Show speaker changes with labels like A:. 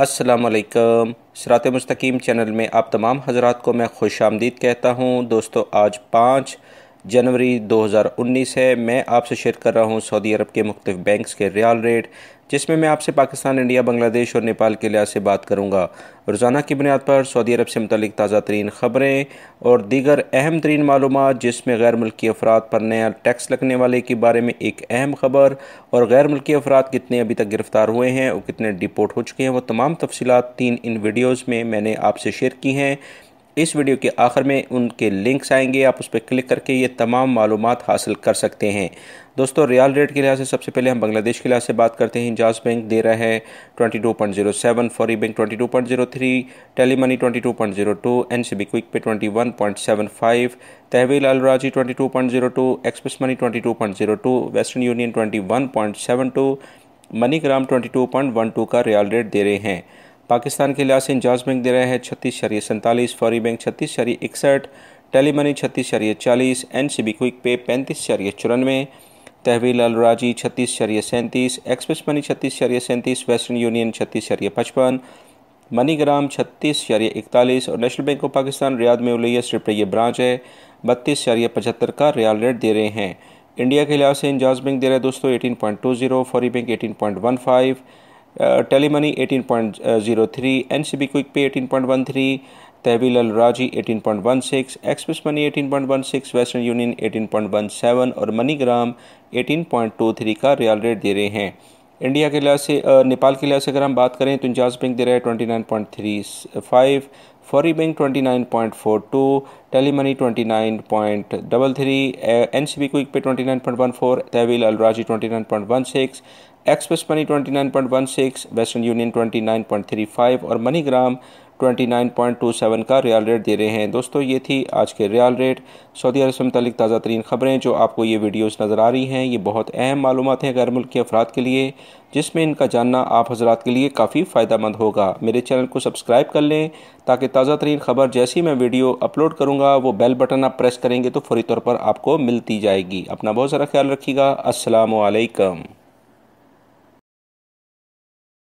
A: अस्सलामुअलैकुम। सिरात मुस्तकीम चैनल में आप तमाम हज़रात को मैं खुशामदीद कहता हूँ। दोस्तों, आज 5 जनवरी 2019 है। मैं आपसे शेयर कर रहा हूँ सऊदी अरब के मुख्तलिफ बैंक्स के रियाल रेट, जिसमें मैं आपसे पाकिस्तान, इंडिया, बांग्लादेश और नेपाल के लिहाज से बात करूँगा। रोज़ाना की बुनियाद पर सऊदी अरब से मुतल्लिक ताज़ा तरीन ख़बरें और दीगर अहम तरीन मालूमात, जिसमें गैर मुल्की अफराद पर नया टैक्स लगने वाले के बारे में एक अहम खबर और गैर मुल्की अफराद कितने अभी तक गिरफ़्तार हुए हैं और कितने डिपोर्ट हो चुके हैं, वो तमाम तफसीलात इन वीडियोज़ में मैंने आपसे शेयर की हैं। इस वीडियो के आखिर में उनके लिंक्स आएंगे, आप उस पर क्लिक करके ये तमाम मालूमात हासिल कर सकते हैं। दोस्तों, रियाल रेट के लिहाज से सबसे पहले हम बांग्लादेश के लिहाज से बात करते हैं। इंजाज बैंक दे रहा है 22.07, Fawri bank 22.03, Tele Money 22.02, NCB Quick Pay 21.75, Tahweel Al Rajhi 22.02, Express Money 22.02, Western Union 21.72, MoneyGram 22.12 का रियाल रेट दे रहे हैं। पाकिस्तान के लिहाज से इंजाज बैंक दे रहा है 36.47, Fawri bank 36.61, Tele Money 36.40, NCB Quick Pay 35.94, Tahweel Al Rajhi 36.37, Express Money 36.37, Western Union 36.55, MoneyGram 36.41 और National Bank of Pakistan Riyadh में उलैया स्ट्रीट पर यह ब्रांच है 32.75 का रियाल रेट दे रहे हैं। इंडिया के लिहाज से इंजाज बैंक दे रहा है दोस्तों 18.20, Fawri bank 18.15, Tele Money 18.03, NCB Quick Pay 18.13, तहवील Al राजी 18.16, एक्सप्रेस मनी 18.16, वेस्टर्न यूनियन 18.17 और मनीग्राम 18.23 का रियाल रेट दे रहे हैं। इंडिया के लिहाज से नेपाल के लिहाज से अगर हम बात करें तो इंजाज बैंक दे रहा है 29.35, Fawri bank 29.42, Tele Money 29.33, NCB Quick Pay 29.14, तहवील Al राजी 29.16, एक्सप्रेस मनी 29.16, वेस्टर्न यूनियन 29.35 और मनीग्राम 29.27 का रियाल रेट दे रहे हैं। दोस्तों, ये थी आज के रियाल रेट, सऊदी अरब से मुतालिक ताज़ा तरीन ख़बरें जो आपको ये वीडियोस नज़र आ रही हैं। ये बहुत अहम मालूमात हैं गैर मुल्की अफराद के लिए, जिसमें इनका जानना आप हज़रात के लिए काफ़ी फ़ायदेमंद होगा। मेरे चैनल को सब्सक्राइब कर लें ताकि ताज़ा तरीन ख़बर जैसी मैं वीडियो अपलोड करूँगा वो बेल बटन आप प्रेस करेंगे तो फ़ौरी तौर पर आपको मिलती जाएगी। अपना बहुत सारा ख्याल रखिएगा। अस्सलामु अलैकुम।